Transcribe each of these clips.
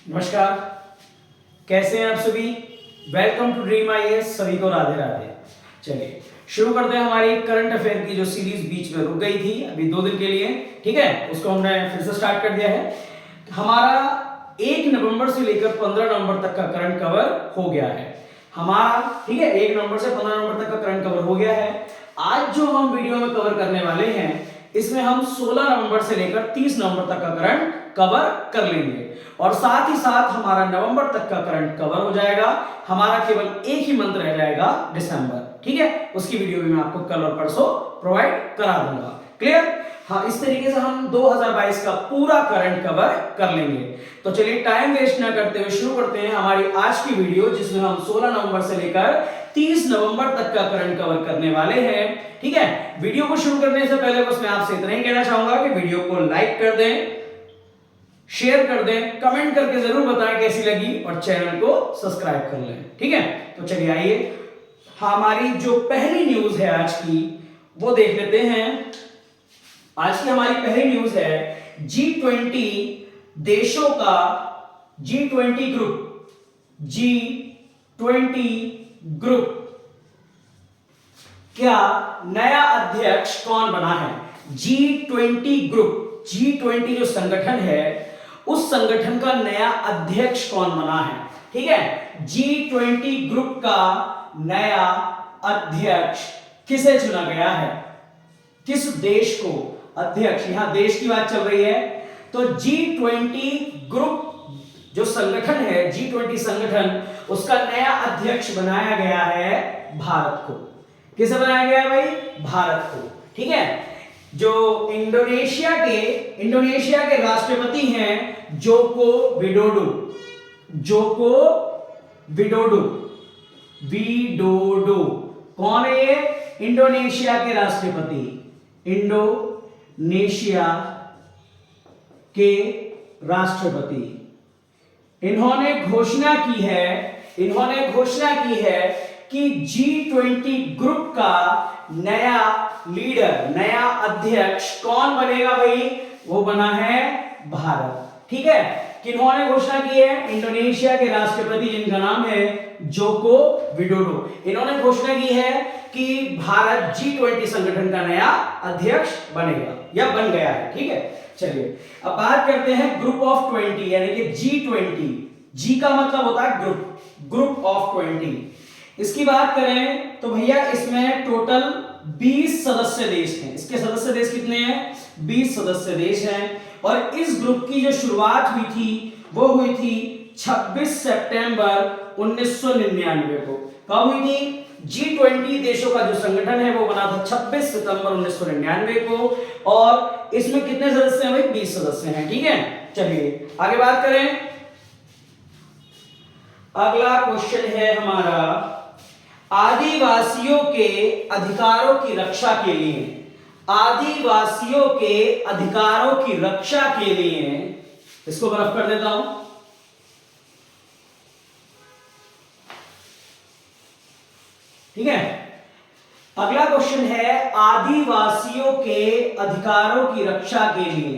नमस्कार, कैसे हैं आप सभी। Welcome to dream IAS. सभी को राधे राधे। चलिए शुरू करते हैं हमारी करंट अफेयर की जो सीरीज बीच में रुक गई थी अभी 2 दिन के लिए। ठीक है, उसको हमने फिर से स्टार्ट कर दिया है। हमारा 1 नवंबर से लेकर 15 नवंबर तक का करंट कवर हो गया है हमारा। ठीक है, 1 नवंबर से 15 नवंबर तक का करंट कवर हो गया है। आज जो हम वीडियो में कवर करने वाले हैं इसमें हम 16 नवंबर से लेकर 30 नवंबर तक का करंट कवर कर लेंगे और साथ ही साथ हमारा नवंबर तक का करंट कवर हो जाएगा। हमारा केवल एक ही मंथ रह जाएगा दिसंबर। ठीक है, उसकी वीडियो भी मैं आपको कल और परसों प्रोवाइड करा दूंगा। क्लियर? हाँ, इस तरीके से हम 2022 का पूरा करंट कवर कर लेंगे। तो चलिए टाइम वेस्ट ना करते हुए शुरू करते हैं हमारी आज की वीडियो, जिसमें हम 16 नवंबर से लेकर 30 नवंबर तक का करंट कवर करने वाले हैं। ठीक है, वीडियो को शुरू करने से पहले बस मैं आपसे इतना ही कहना चाहूंगा कि वीडियो को लाइक कर दें, शेयर कर दें, कमेंट करके जरूर बताएं कैसी लगी और चैनल को सब्सक्राइब कर लें। ठीक है, तो चलिए आइए हमारी जो पहली न्यूज है आज की वो देख लेते हैं। आज की हमारी पहली न्यूज है G20 देशों का G20 ग्रुप क्या नया अध्यक्ष कौन बना है। G20 ग्रुप, G20 जो संगठन है उस संगठन का नया अध्यक्ष कौन बना है। ठीक है, G20 ग्रुप का नया अध्यक्ष किसे चुना गया है, किस देश को अध्यक्ष, यहां देश की बात चल रही है। तो G20 ग्रुप जो संगठन है, G20 संगठन, उसका नया अध्यक्ष बनाया गया है भारत को। किसे बनाया गया है भाई? भारत को। ठीक है, जो इंडोनेशिया के राष्ट्रपति हैं जोको विडोडो। कौन है ये? इंडोनेशिया के राष्ट्रपति, इंडोनेशिया के राष्ट्रपति। इन्होंने घोषणा की है कि G20 ग्रुप का नया लीडर, नया अध्यक्ष कौन बनेगा भाई? वो बना है भारत। ठीक है, किन्होंने घोषणा की है? इंडोनेशिया के राष्ट्रपति जिनका नाम है जोको विडोडो। इन्होंने घोषणा की है कि भारत G20 संगठन का नया अध्यक्ष बनेगा या बन गया है। ठीक है, चलिए अब बात करते हैं ग्रुप ऑफ 20 यानी कि G20। G का मतलब होता है ग्रुप ऑफ 20। इसकी बात करें तो भैया इसमें टोटल 20 सदस्य देश हैं। इसके सदस्य देश कितने हैं? 20 सदस्य देश हैं। और इस ग्रुप की जो शुरुआत हुई थी वो हुई थी 26 सितंबर 1999 को। कब हुई थी? G20 देशों का जो संगठन है वो बना था 26 सितंबर 1999 को। और इसमें कितने सदस्य हैं भाई? 20 सदस्य हैं। ठीक है, चलिए आगे बात करें। अगला क्वेश्चन है हमारा, आदिवासियों के अधिकारों की रक्षा के लिए, आदिवासियों के अधिकारों की रक्षा के लिए, इसको बर्फ कर देता हूं। ठीक है, अगला क्वेश्चन है आदिवासियों के अधिकारों की रक्षा के लिए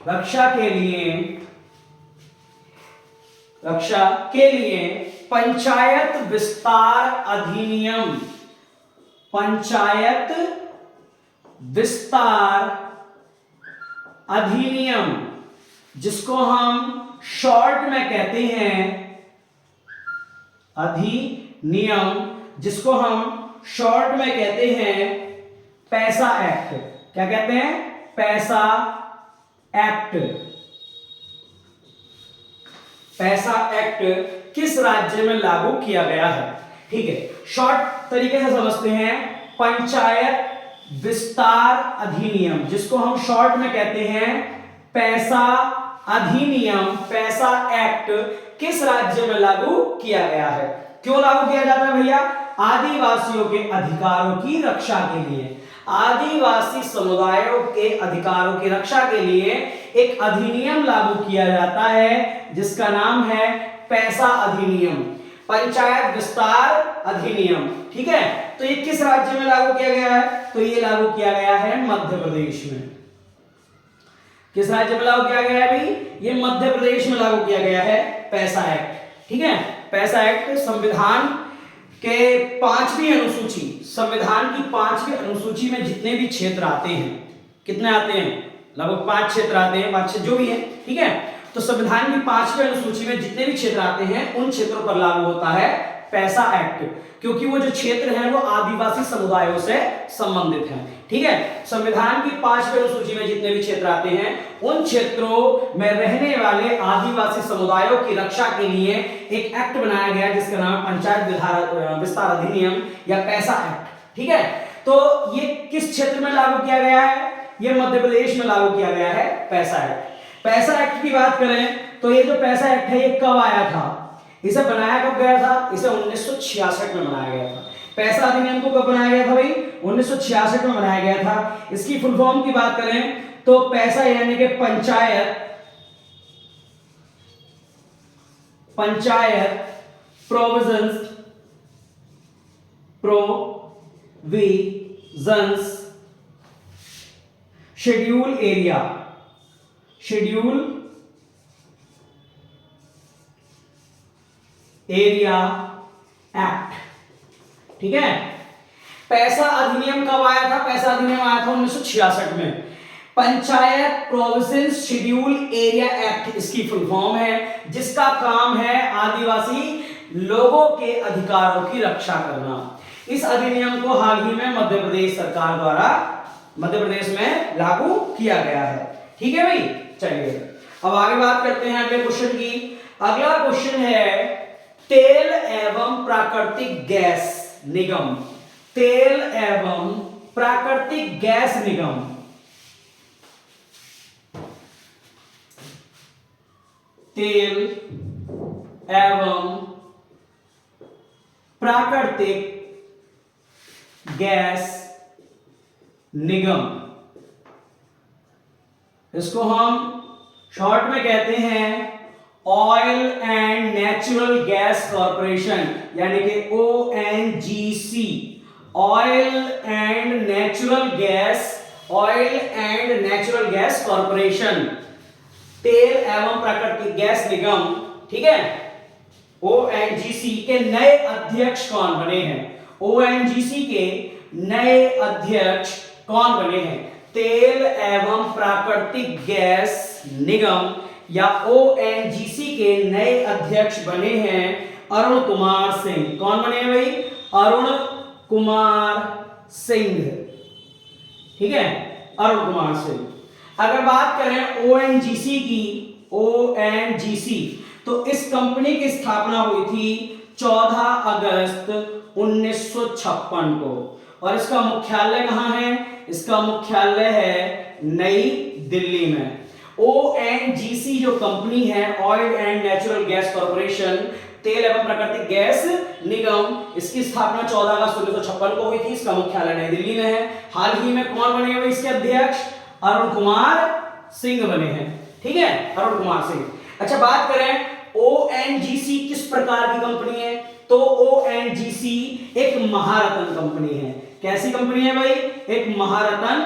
पंचायत विस्तार अधिनियम, जिसको हम शॉर्ट में कहते हैं पैसा एक्ट। क्या कहते हैं? पैसा एक्ट किस राज्य में लागू किया गया है? ठीक है, शॉर्ट तरीके से समझते हैं। पंचायत विस्तार अधिनियम, जिसको हम शॉर्ट में कहते हैं पैसा अधिनियम, पैसा एक्ट, किस राज्य में लागू किया गया है? क्यों लागू किया जाता है भैया? आदिवासियों के अधिकारों की रक्षा के लिए। आदिवासी समुदायों के अधिकारों की रक्षा के लिए एक अधिनियम लागू किया जाता है जिसका नाम है पैसा अधिनियम, पंचायत विस्तार अधिनियम। ठीक है, तो ये किस राज्य में लागू किया गया है? तो ये लागू किया गया है मध्य प्रदेश में। किस राज्य में लागू किया गया है भाई? ये मध्य प्रदेश में लागू किया गया है पैसा एक्ट। ठीक है, पैसा एक्ट संविधान के 5वीं अनुसूची, संविधान की 5वीं अनुसूची में जितने भी क्षेत्र आते हैं, कितने आते हैं? लगभग 5 क्षेत्र आते हैं, 5-6 जो भी है। ठीक है, तो संविधान की 5वीं अनुसूची में जितने भी क्षेत्र आते हैं उन क्षेत्रों पर लागू होता है पैसा एक्ट, क्योंकि वो जो क्षेत्र है वो आदिवासी समुदायों से संबंधित हैं। ठीक है, संविधान की 5वीं अनुसूची में जितने भी क्षेत्र आते हैं उन क्षेत्रों में रहने वाले आदिवासी समुदायों की रक्षा के लिए एक एक्ट बनाया गया जिसका नाम पंचायत विस्तार अधिनियम या पैसा एक्ट। ठीक है, तो ये किस क्षेत्र में लागू किया गया है? ये मध्य प्रदेश में लागू किया गया है पैसा एक्ट। पैसा एक्ट की बात करें तो ये जो पैसा एक्ट है ये कब आया था? इसे बनाया कब गया था? इसे 1966 में बनाया गया था। पैसा अधिनियम को कब बनाया गया था भाई? 1966 में बनाया गया था। इसकी फुल फॉर्म की बात करें तो पैसा यानी कि panchayat provisions schedule area act. ठीक है, पैसा अधिनियम कब आया था? पैसा अधिनियम आया था 1966 में। Panchayat provisions schedule area act इसकी फुल फॉर्म है, जिसका काम है आदिवासी लोगों के अधिकारों की रक्षा करना। इस अधिनियम को हाल ही में मध्य प्रदेश सरकार द्वारा मध्य प्रदेश में लागू किया गया है। ठीक है भाई, चलिए अब आगे बात करते हैं अगले क्वेश्चन की। अगला क्वेश्चन है तेल एवं प्राकृतिक गैस निगम। तेल एवं प्राकृतिक गैस निगम तेल एवं प्राकृतिक गैस निगम, इसको हम शॉर्ट में कहते हैं oil and natural gas corporation, यानी कि ONGC, oil and natural gas corporation, तेल एवं प्राकृतिक गैस निगम। ठीक है, ONGC के नए अध्यक्ष कौन बने हैं? ONGC के नए अध्यक्ष कौन बने हैं? तेल एवं प्राकृतिक गैस निगम या ONGC के नए अध्यक्ष बने हैं अरुण कुमार सिंह। कौन बने हैं भाई? अरुण कुमार सिंह। ठीक है, अरुण कुमार सिंह। अगर बात करें ONGC की, ONGC तो इस कंपनी की स्थापना हुई थी 14 अगस्त 1956 को, और इसका मुख्यालय कहां है? इसका मुख्यालय है नई दिल्ली में। ONGC जो कंपनी है, oil and natural gas corporation, तेल एवं प्राकृतिक गैस निगम, इसकी स्थापना 14 अगस्त 1956 को हुई थी। इसका मुख्यालय नई दिल्ली में है। हाल ही में कौन बने हुए इसके अध्यक्ष? अरुण कुमार सिंह बने हैं। ठीक है, अरुण कुमार सिंह। अच्छा, बात करें ONGC किस प्रकार की कंपनी है? तो ONGC एक महारत्न कंपनी है। कैसी कंपनी है भाई? एक महारत्न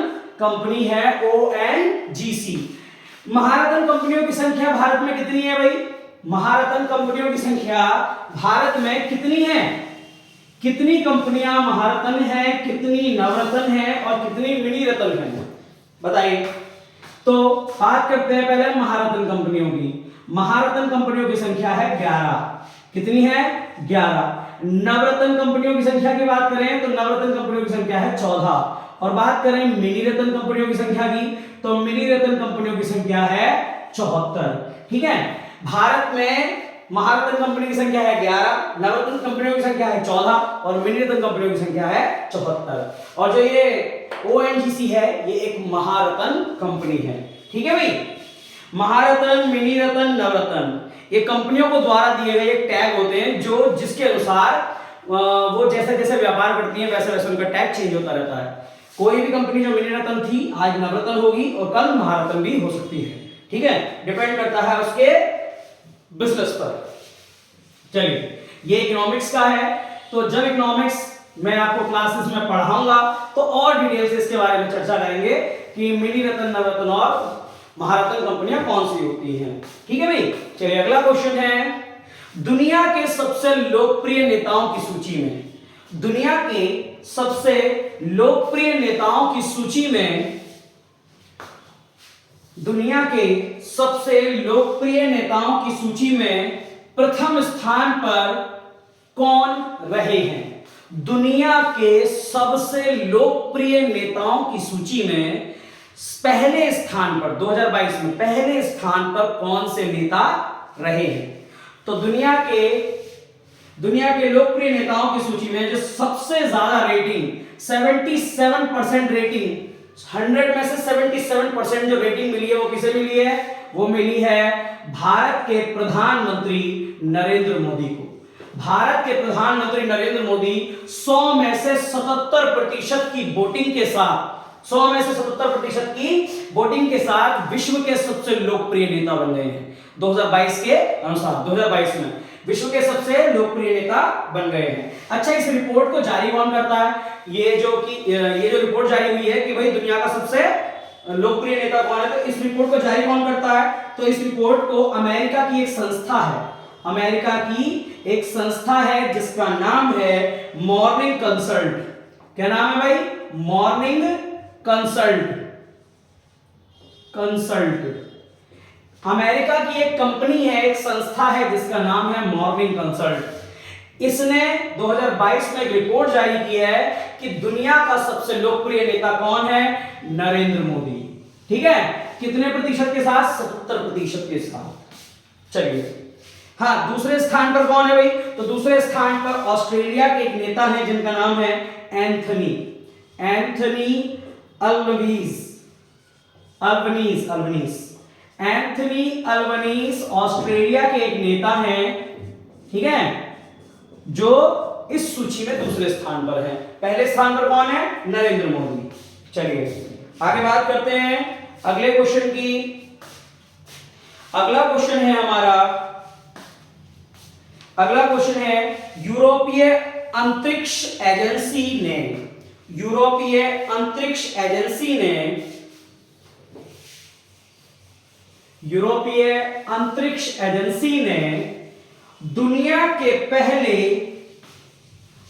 कंपनी है ONGC। महारत्न कंपनियों की संख्या भारत में कितनी है भाई? महारत्न कंपनियों की संख्या भारत में कितनी है? कितनी कंपनियां महारत्न हैं, कितनी नवरत्न हैं और कितनी मिनी रत्न हैं, बताइए। तो बात करते हैं पहले महारत्न कंपनियों की। महारत्न कंपनियों की संख्या है 11। कितनी है? 11। नवरत्न कंपनियों की संख्या की बात करें तो नवरत्न कंपनियों की संख्या है 14। और बात करें मिनी रत्न कंपनियों की संख्या की तो मिनी रत्न कंपनियों की संख्या है 74। ठीक है, भारत में महारत्न कंपनी की संख्या है 11, नवरत्न कंपनियों की संख्या है 14 और मिनी रत्न कंपनियों की संख्या है 74। और जो ये ONGC है ये एक महारत्न कंपनी है। ठीक है भाई, महारत्न, मिनी रत्न, नवरत्न ये कंपनियों को द्वारा दिए गए एक टैग होते हैं जो जिसके अनुसार वो जैसे जैसे व्यापार करती हैं वैसे वैसे उनका टैग चेंज होता रहता है। कोई भी कंपनी जो मिनी रत्न थी आज नवरत्न होगी और कल महारत्न भी हो सकती है। ठीक है, डिपेंड करता है उसके बिजनेस पर। चलिए, ये इकोनॉमिक्स का है, तो जब इकोनॉमिक्स मैं आपको क्लासेस में पढ़ाऊंगा तो और डिटेल से इसके बारे में चर्चा करेंगे कि मिनी रत्न, नवरत्न और महारत्न कंपनियां कौन सी होती हैं। ठीक है भाई, चलिए अगला क्वेश्चन है, दुनिया के सबसे लोकप्रिय नेताओं की सूची में, दुनिया के सबसे लोकप्रिय नेताओं की सूची में, दुनिया के सबसे लोकप्रिय नेताओं की सूची में प्रथम स्थान पर कौन रहे हैं? दुनिया के सबसे लोकप्रिय नेताओं की सूची में पहले स्थान पर 2022 में पहले स्थान पर कौन से नेता रहे हैं? तो दुनिया के लोकप्रिय नेताओं की सूची में जो सबसे ज्यादा रेटिंग 77% रेटिंग, 100 में से 77% जो रेटिंग मिली है वो किसे मिली है? वो मिली है भारत के प्रधानमंत्री नरेंद्र मोदी को। भारत के प्रधानमंत्री नरेंद्र मोदी 100 में से 77% की वोटिंग के साथ 100 में से 77% की वोटिंग के साथ विश्व के सबसे लोकप्रिय नेता बन गए हैं। 2022 के अनुसार 2022 में विश्व के सबसे लोकप्रिय नेता बन गए हैं। अच्छा, इस रिपोर्ट को जारी कौन करता है? ये जो रिपोर्ट जारी हुई है कि भाई दुनिया का सबसे लोकप्रिय नेता कौन है, तो इस रिपोर्ट को जारी कौन करता है? तो इस रिपोर्ट को अमेरिका की एक संस्था है, अमेरिका की एक संस्था है जिसका नाम है मॉर्निंग कंसल्ट। क्या नाम है भाई? Morning consult. अमेरिका की एक कंपनी है, एक संस्था है जिसका नाम है मॉर्निंग कंसल्ट। इसने 2022 में एक रिपोर्ट जारी की है कि दुनिया का सबसे लोकप्रिय नेता कौन है? नरेंद्र मोदी। ठीक है, कितने प्रतिशत के साथ? 77% के साथ। चलिए, हाँ, दूसरे स्थान पर कौन है भाई? तो दूसरे स्थान पर ऑस्ट्रेलिया के एक नेता हैं जिनका नाम है एंथनी अल्बनीज ऑस्ट्रेलिया के एक नेता हैं, ठीक है, जो इस सूची में दूसरे स्थान पर है। पहले स्थान पर कौन है? नरेंद्र मोदी। चलिए आगे बात करते हैं अगले क्वेश्चन की। अगला क्वेश्चन है हमारा, अगला क्वेश्चन है, यूरोपीय अंतरिक्ष एजेंसी ने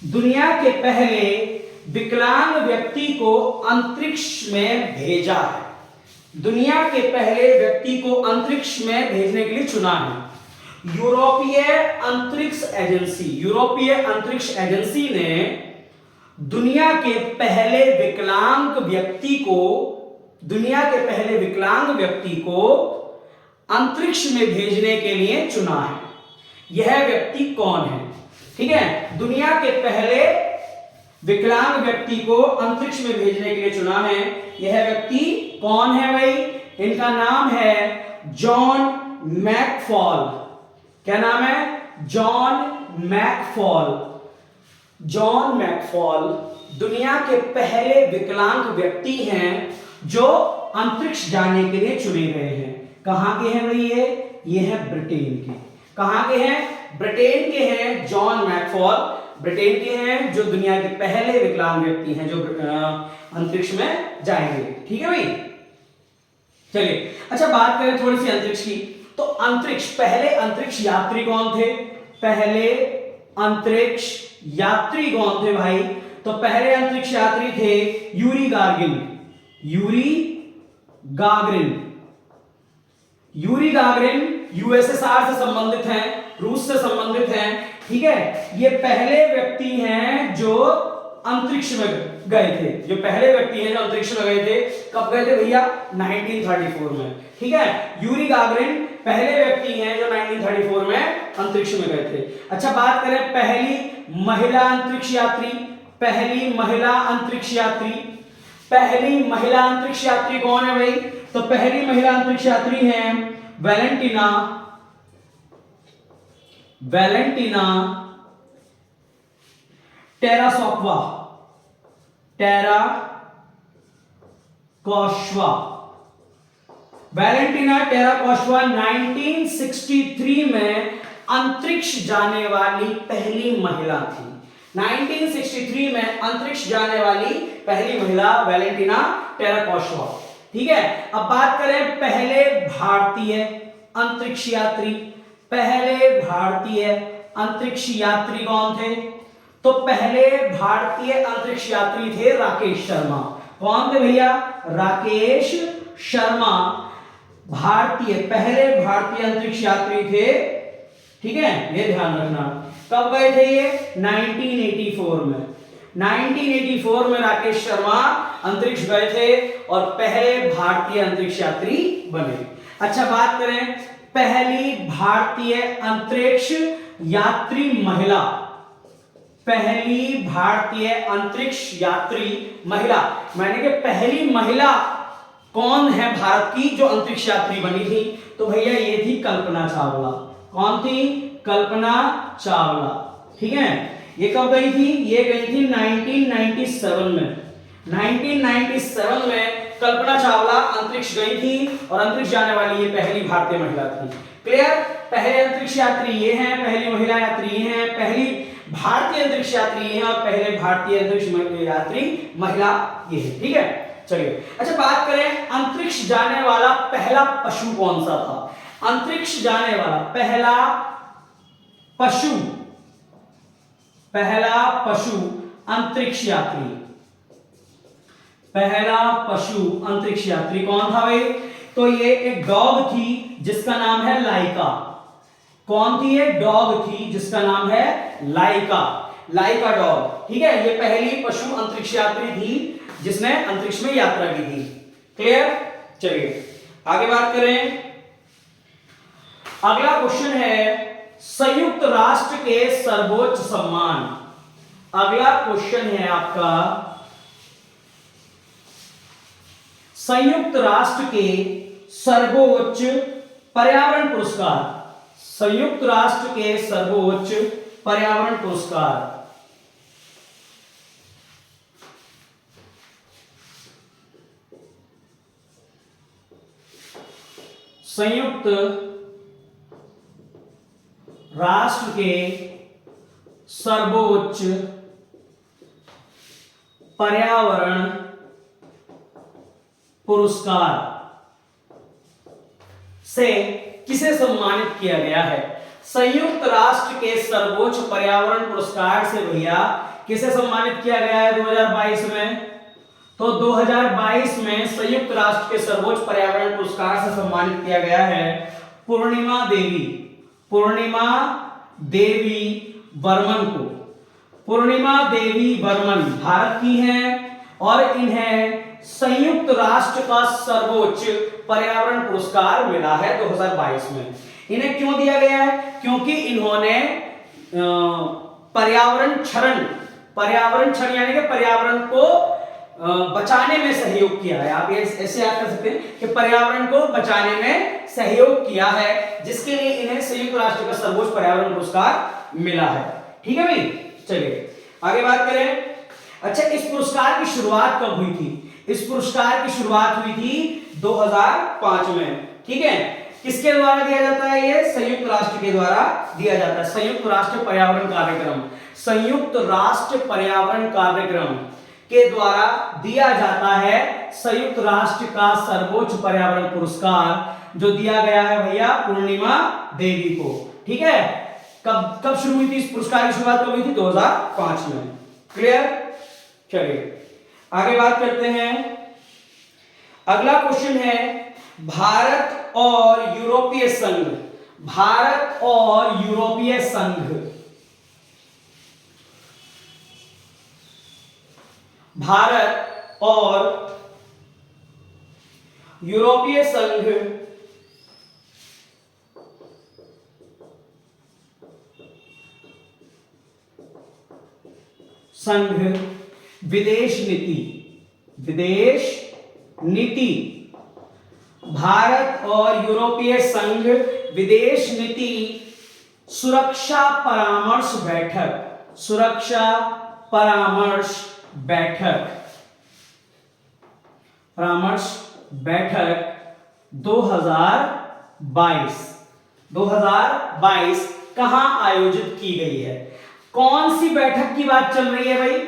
दुनिया के पहले विकलांग व्यक्ति को अंतरिक्ष में भेजा है। दुनिया के पहले व्यक्ति को अंतरिक्ष में भेजने के लिए चुना है। यूरोपीय अंतरिक्ष एजेंसी ने दुनिया के पहले विकलांग व्यक्ति को अंतरिक्ष में भेजने के लिए चुना है। यह व्यक्ति कौन है? ठीक है, दुनिया के पहले विकलांग व्यक्ति को अंतरिक्ष में भेजने के लिए चुना है। यह व्यक्ति कौन है भाई? इनका नाम है जॉन मैकफॉल। क्या नाम है? जॉन मैकफॉल दुनिया के पहले विकलांग व्यक्ति हैं जो अंतरिक्ष जाने के लिए चुने गए हैं। कहां के हैं भाई ये है ब्रिटेन के। कहां के हैं? ब्रिटेन के हैं जॉन मैकफॉल, ब्रिटेन के हैं जो दुनिया के पहले विकलांग व्यक्ति हैं जो अंतरिक्ष में जाएंगे। ठीक है भाई, चलिए अच्छा बात करें थोड़ी सी अंतरिक्ष की। तो पहले अंतरिक्ष यात्री कौन थे? पहले अंतरिक्ष यात्री कौन थे भाई? तो पहले अंतरिक्ष यात्री थे यूरी गागरिन यूएसएसआर से संबंधित हैं, रूस से संबंधित हैं। ठीक है, ये पहले व्यक्ति हैं जो अंतरिक्ष में गए थे। जो पहले व्यक्ति हैं जो अंतरिक्ष में गए थे, कब गए थे भैया? 1934 में। ठीक है, यूरी गागरिन पहले व्यक्ति हैं जो 1934 में अंतरिक्ष में गए थे। अच्छा बात करें पहली महिला अंतरिक्ष यात्री कौन है भाई? तो पहली महिला अंतरिक्ष यात्री हैं वैलेंटिना टेराकोस्वा। वैलेंटिना टेराकोस्टा 1963 में अंतरिक्ष जाने वाली पहली महिला थी। 1963 में अंतरिक्ष जाने वाली पहली महिला वैलेंटिना टेराकोस्टा। ठीक है, अब बात करें पहले भारतीय अंतरिक्ष यात्री। पहले भारतीय अंतरिक्ष यात्री कौन थे? तो पहले भारतीय अंतरिक्ष यात्री थे राकेश शर्मा। कौन थे भैया? राकेश शर्मा पहले भारतीय अंतरिक्ष यात्री थे। ठीक है, ये ध्यान रखना। कब गए थे ये? 1984 में। 1984 में राकेश शर्मा अंतरिक्ष गए थे और पहले भारतीय अंतरिक्ष यात्री बने। अच्छा, बात करें पहली भारतीय अंतरिक्ष यात्री महिला। पहली भारतीय अंतरिक्ष यात्री महिला, मैंने कि पहली महिला कौन है भारत की जो अंतरिक्ष यात्री बनी थी? तो भैया ये थी कल्पना चावला। कौन थी? कल्पना चावला। ठीक है, ये कब गई थी? ये गई थी 1997 में। 1997 में कल्पना चावला अंतरिक्ष गई थी और अंतरिक्ष जाने वाली ये पहली भारतीय महिला थी। क्लियर? पहले अंतरिक्ष यात्री ये हैं, पहली महिला यात्री ये हैं, पहली भारतीय अंतरिक्ष यात्री ये हैं और पहले भारतीय अंतरिक्ष यात्री महिला ये है। ठीक है, चलिए। अच्छा, बात करें अंतरिक्ष जाने वाला पहला पशु कौन सा था? अंतरिक्ष जाने वाला पहला पशु अंतरिक्ष यात्री। पहला पशु अंतरिक्ष यात्री कौन था भाई? तो ये एक डॉग थी जिसका नाम है लाइका। कौन थी ये? डॉग थी जिसका नाम है लाइका। लाइका डॉग। ठीक है, ये पहली पशु अंतरिक्ष यात्री थी जिसने अंतरिक्ष में यात्रा की थी। क्लियर? चलिए आगे बात करें। अगला क्वेश्चन है संयुक्त राष्ट्र के सर्वोच्च सम्मान। अगला क्वेश्चन है आपका संयुक्त राष्ट्र के सर्वोच्च पर्यावरण पुरस्कार। संयुक्त राष्ट्र के सर्वोच्च पर्यावरण पुरस्कार। संयुक्त राष्ट्र के सर्वोच्च पर्यावरण पुरस्कार से किसे सम्मानित किया गया है? संयुक्त राष्ट्र के सर्वोच्च पर्यावरण पुरस्कार से भैया किसे सम्मानित किया गया है 2022 में? तो 2022 में संयुक्त राष्ट्र के सर्वोच्च पर्यावरण पुरस्कार से सम्मानित किया गया है पूर्णिमा देवी वर्मन को। पूर्णिमा देवी वर्मन भारत की हैं और इन्हें संयुक्त राष्ट्र का सर्वोच्च पर्यावरण पुरस्कार मिला है 2022 में। इन्हें क्यों दिया गया है? क्योंकि इन्होंने पर्यावरण क्षरण यानी कि पर्यावरण को बचाने में सहयोग किया है। आप ये ऐसे याद कर सकते हैं कि पर्यावरण को बचाने में सहयोग किया है, जिसके लिए इन्हें संयुक्त राष्ट्र का सर्वोच्च पर्यावरण पुरस्कार मिला है। ठीक है भाई, चलिए आगे बात करें। अच्छा, इस पुरस्कार की शुरुआत कब हुई थी? इस पुरस्कार की शुरुआत हुई थी 2005 में। ठीक है, किसके द्वारा दिया जाता है? ये संयुक्त राष्ट्र के द्वारा दिया जाता है। संयुक्त राष्ट्र पर्यावरण कार्यक्रम, संयुक्त राष्ट्र पर्यावरण कार्यक्रम के द्वारा दिया जाता है संयुक्त राष्ट्र का सर्वोच्च पर्यावरण पुरस्कार, जो दिया गया है भैया पूर्णिमा देवी को। ठीक है, कब शुरू हुई थी? इस पुरस्कार की शुरुआत कब हुई थी? 2005 में। क्लियर? चलिए आगे बात करते हैं। अगला क्वेश्चन है भारत और यूरोपीय संघ। भारत और यूरोपीय संघ। भारत और यूरोपीय संघ विदेश नीति। भारत और यूरोपीय संघ विदेश नीति सुरक्षा परामर्श बैठक 2022 कहां आयोजित की गई है? कौन सी बैठक की बात चल रही है भाई?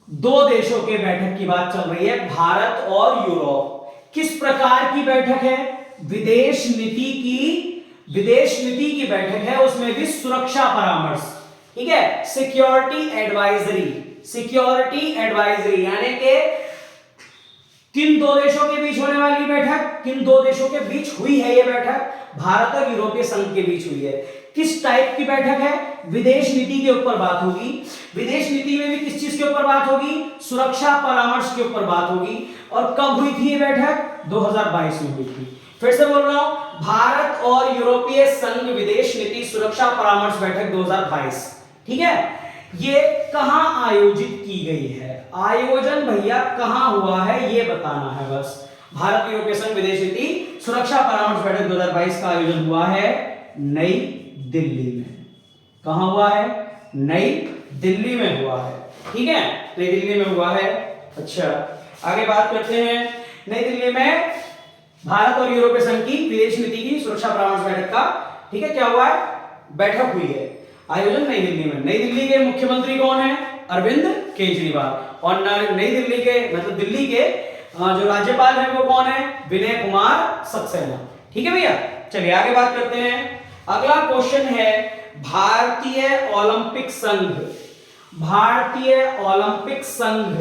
दो देशों के बैठक की बात चल रही है, भारत और यूरोप। किस प्रकार की बैठक है? विदेश नीति की बैठक है, उसमें भी सुरक्षा परामर्श, ठीक है, सिक्योरिटी एडवाइजरी, यानी कि किन दो देशों के बीच होने वाली बैठक? किन दो देशों के बीच हुई है यह बैठक? भारत और यूरोपीय संघ के बीच हुई है। किस टाइप की बैठक है? विदेश नीति के ऊपर बात होगी। विदेश नीति में भी किस चीज के ऊपर बात होगी? सुरक्षा परामर्श के ऊपर बात होगी। और कब हुई थी ये बैठक? 2022 में हुई थी। फिर से बोल रहा हूं, भारत और यूरोपीय संघ विदेश नीति सुरक्षा परामर्श बैठक 2022, ठीक है। ये कहां आयोजित की गई है? आयोजन भैया कहां हुआ है ये बताना है बस। भारत यूरोपीय संघ विदेश नीति सुरक्षा परामर्श बैठक 2022 का आयोजन हुआ है नई दिल्ली में। कहां हुआ है? नई दिल्ली में हुआ है, ठीक है, नई दिल्ली में हुआ है। अच्छा, आगे बात करते हैं। नई दिल्ली में भारत और यूरोपीय संघ की विदेश नीति की सुरक्षा परामर्श बैठक का, ठीक है, क्या हुआ है? बैठक हुई है, आयोजन नई दिल्ली में। नई दिल्ली के मुख्यमंत्री कौन है? अरविंद केजरीवाल। और नई दिल्ली के मतलब दिल्ली के जो राज्यपाल है वो कौन है? विनय कुमार सक्सेना, ठीक है भैया। चलिए आगे बात करते हैं। अगला क्वेश्चन है भारतीय ओलंपिक संघ। भारतीय ओलंपिक संघ,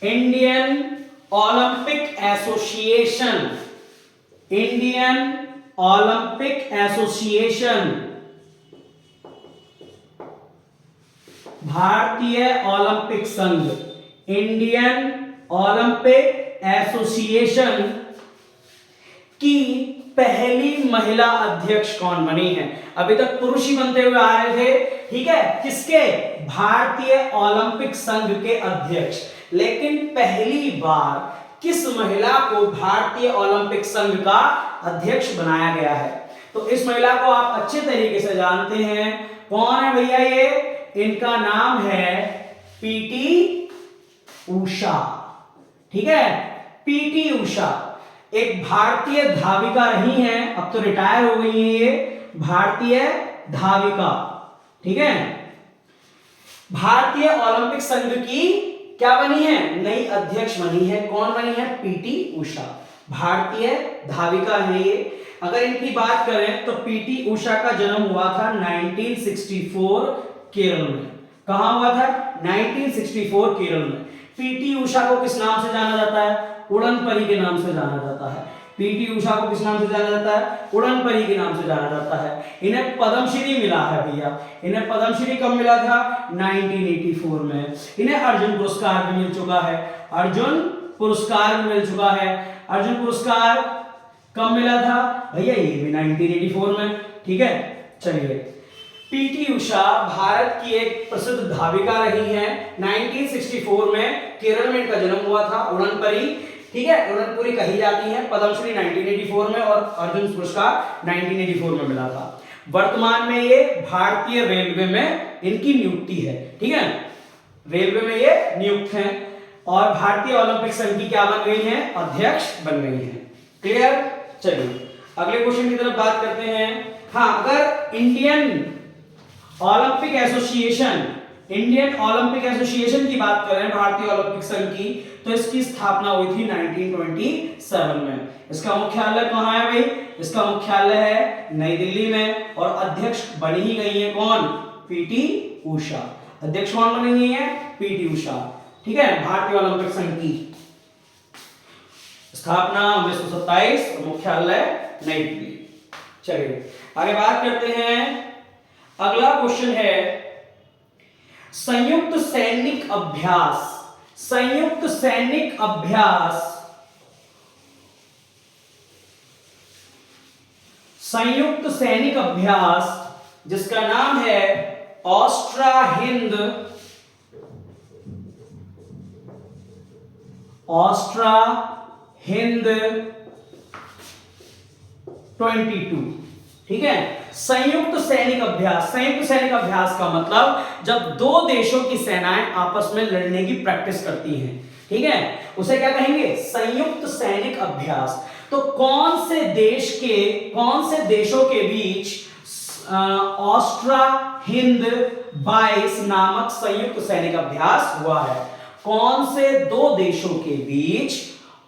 Indian Olympic association, Indian Olympic association, भारतीय ओलंपिक संघ, इंडियन ओलंपिक एसोसिएशन की पहली महिला अध्यक्ष कौन बनी है? अभी तक पुरुष ही बनते हुए आ रहे थे, ठीक है, किसके? भारतीय ओलंपिक संघ के अध्यक्ष। लेकिन पहली बार किस महिला को भारतीय ओलंपिक संघ का अध्यक्ष बनाया गया है? तो इस महिला को आप अच्छे तरीके से जानते हैं। कौन है भैया ये? इनका नाम है पीटी उषा, ठीक है, पीटी उषा। एक भारतीय धाविका रही हैं, अब तो रिटायर हो गई है ये, भारतीय धाविका, ठीक है। भारतीय ओलंपिक संघ की क्या बनी है? नई अध्यक्ष बनी है। कौन बनी है? पीटी उषा, भारतीय धाविका है ये। अगर इनकी बात करें तो पीटी उषा का जन्म हुआ था 1964 केरल में। कहां हुआ था? 1964 केरल में। पीटी उषा को किस नाम से जाना जाता है? उड़न परी के नाम से जाना जाता है। पीटी उषा को किस नाम से जाना जाता है? उड़न परी के नाम से जाना जाता है। इन्हें पद्मश्री मिला है भैया। इन्हें पद्मश्री कब मिला था? 1984 में। इन्हें अर्जुन पुरस्कार भी मिल चुका है। अर्जुन पुरस्कार भी मिल चुका है। अर्जुन पुरस्कार कब मिला था भैया? ये भी 1984 में, ठीक है। चलिए, पीटी उषा भारत की एक प्रसिद्ध धाविका रही हैं। 1964 में केरल में इनका जन्म हुआ था। उड़न परी, ठीक है, उड़न परी कही जाती है। पद्मश्री 1984 में और अर्जुन पुरस्कार 1984 में मिला था। वर्तमान में ये भारतीय रेलवे में इनकी नियुक्ति है, ठीक है, रेलवे में ये नियुक्त हैं और भारतीय ओलंपिक संघ की क्या बन गई हैं? अध्यक्ष बन गई हैं। क्लियर? चलिए अगले क्वेश्चन की तरफ बात करते हैं। हाँ, अगर Indian Olympic association, Indian Olympic association की बात करें, भारतीय ओलंपिक संघ की, तो इसकी स्थापना हुई थी 1927 में। इसका मुख्यालय कहां है भाई? इसका मुख्यालय है नई दिल्ली में और अध्यक्ष बनी ही गई है कौन? पीटी उषा। अध्यक्ष कौन बनी हुई है? पीटी उषा, ठीक है। भारतीय ओलंपिक संघ की स्थापना 1927 और मुख्यालय नई दिल्ली। चलिए आगे बात करते हैं। अगला क्वेश्चन है संयुक्त सैनिक अभ्यास। संयुक्त सैनिक अभ्यास, संयुक्त सैनिक अभ्यास जिसका नाम है ऑस्ट्रा हिंद, ऑस्ट्रा हिंद 22, ठीक है। संयुक्त सैनिक अभ्यास, संयुक्त सैनिक अभ्यास का मतलब जब दो देशों की सेनाएं आपस में लड़ने की प्रैक्टिस करती हैं, ठीक है, उसे क्या कहेंगे, संयुक्त सैनिक अभ्यास। तो कौन से देशों के बीच ऑस्ट्रा हिंद 22 नामक संयुक्त सैनिक अभ्यास हुआ है? कौन से दो देशों के बीच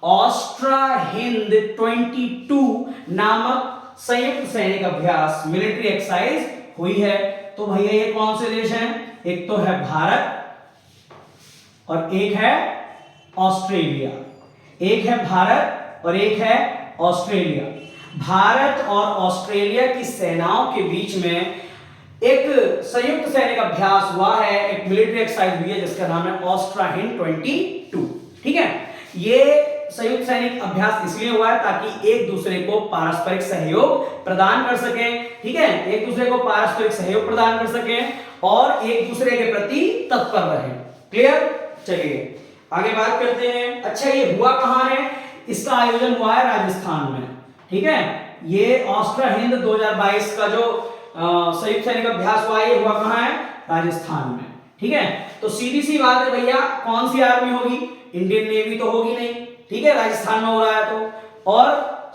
ऑस्ट्रा हिंद 22 नामक संयुक्त सैनिक अभ्यास, मिलिट्री एक्सरसाइज हुई है? तो भैया ये कौन से देश हैं? एक तो है भारत और एक है ऑस्ट्रेलिया। एक है भारत और एक है ऑस्ट्रेलिया। भारत और ऑस्ट्रेलिया की सेनाओं के बीच में एक संयुक्त सैनिक अभ्यास हुआ है, एक मिलिट्री एक्सरसाइज हुई है जिसका नाम है ऑस्ट्रा हिंद 22। ठीक है, ये संयुक्त सैनिक अभ्यास इसलिए हुआ है ताकि एक दूसरे को पारस्परिक सहयोग प्रदान कर सके। ठीक है, एक दूसरे को पारस्परिक सहयोग प्रदान कर सके और एक दूसरे के प्रति तत्पर रहे। क्लियर? चलिए आगे बात करते हैं। अच्छा, ये हुआ कहां है? इसका आयोजन हुआ है राजस्थान में। ठीक है, ये ऑस्ट्रा हिंद 2022 का जो संयुक्त सैनिक अभ्यास हुआ, ये हुआ कहां है? राजस्थान में। ठीक है, तो सीधी सी बात है भैया, कौन सी आर्मी होगी? इंडियन नेवी तो होगी नहीं। ठीक है, राजस्थान में हो रहा है तो, और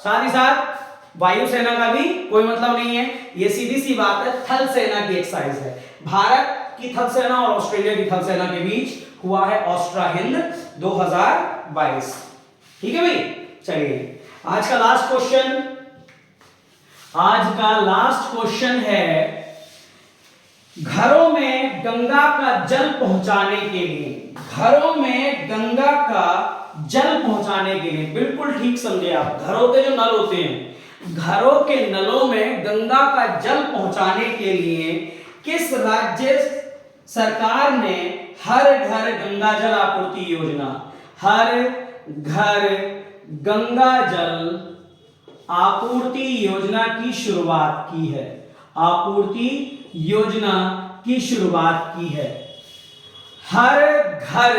साथ ही साथ वायुसेना का भी कोई मतलब नहीं है। ये सीधी सी बात है, थल सेना की एक्सरसाइज है। भारत की थल सेना और ऑस्ट्रेलिया की थल सेना के बीच हुआ है ऑस्ट्रा हिंद 2022। ठीक है भाई, चलिए आज का लास्ट क्वेश्चन है, घरों में गंगा का जल पहुंचाने के लिए, घरों में गंगा का जल पहुंचाने के लिए, बिल्कुल ठीक समझे आप, घरों के जो नल होते हैं, घरों के नलों में गंगा का जल पहुंचाने के लिए किस राज्य सरकार ने हर घर गंगा जल आपूर्ति योजना, हर घर गंगा जल आपूर्ति योजना की शुरुआत की है? आपूर्ति योजना की शुरुआत की है। हर घर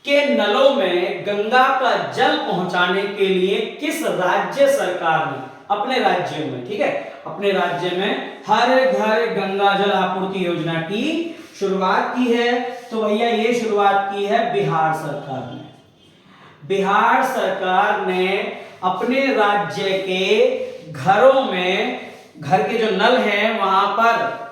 के नलों में गंगा का जल पहुंचाने के लिए किस राज्य सरकार ने अपने राज्य में, ठीक है, अपने राज्य में हर घर गंगा जल आपूर्ति योजना की शुरुआत की है? तो भैया ये शुरुआत की है बिहार सरकार ने। बिहार सरकार ने अपने राज्य के घरों में, घर के जो नल हैं वहां पर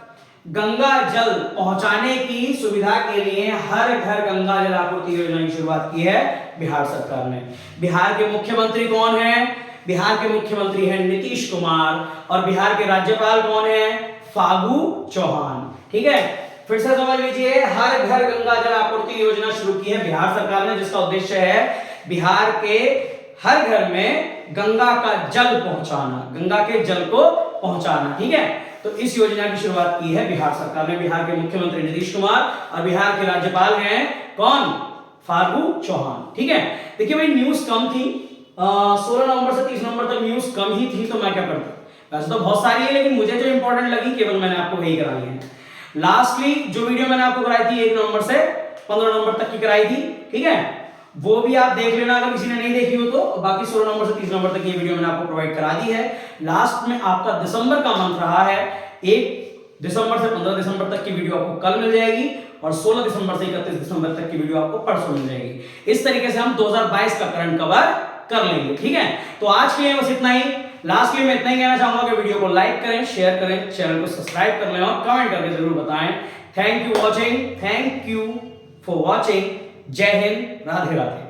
गंगा जल पहुंचाने की सुविधा के लिए हर घर गंगा जल आपूर्ति योजना की शुरुआत की है बिहार सरकार ने। बिहार के मुख्यमंत्री कौन हैं? बिहार के मुख्यमंत्री हैं नीतीश कुमार और बिहार के राज्यपाल कौन हैं? फागू चौहान। ठीक है, फिर से समझ लीजिए, हर घर गंगा जल आपूर्ति योजना शुरू की है बिहार सरकार ने, जिसका उद्देश्य है बिहार के हर घर में गंगा का जल पहुंचाना, गंगा के जल को पहुंचाना। ठीक है, तो इस योजना की शुरुआत की है बिहार सरकार ने। बिहार के मुख्यमंत्री नीतीश कुमार और बिहार के राज्यपाल हैं कौन? फागू चौहान। ठीक है, देखिए भाई न्यूज कम थी, 16 नवंबर से 30 नवंबर तक न्यूज कम ही थी, तो मैं क्या करता, वैसे तो बहुत सारी है लेकिन मुझे जो इंपॉर्टेंट लगी केवल मैंने आपको वही कराई है। लास्टली जो वीडियो मैंने आपको कराई थी 1 नवंबर से 15 नवंबर तक की कराई थी। ठीक है, वो भी आप देख लेना अगर किसी ने नहीं देखी हो तो। बाकी 16 नवंबर से 30 नवंबर तक ये वीडियो मैंने आपको प्रोवाइड करा दी है। लास्ट में आपका दिसंबर का मंथ रहा है, 1 दिसंबर से 15 दिसंबर तक की वीडियो आपको कल मिल जाएगी और 16 दिसंबर से 31 दिसंबर तक की वीडियो आपको परसों मिल जाएगी। इस तरीके से हम 2022 का करंट कवर कर लेंगे। ठीक है, तो आज के लिए बस इतना ही। लास्ट में मैं इतना ही कहना चाहूंगा कि वीडियो को लाइक करें, शेयर करें, चैनल को सब्सक्राइब कर लें और कमेंट करके जरूर बताएं। Thank you for watching. जय हिंद, राधे राधे।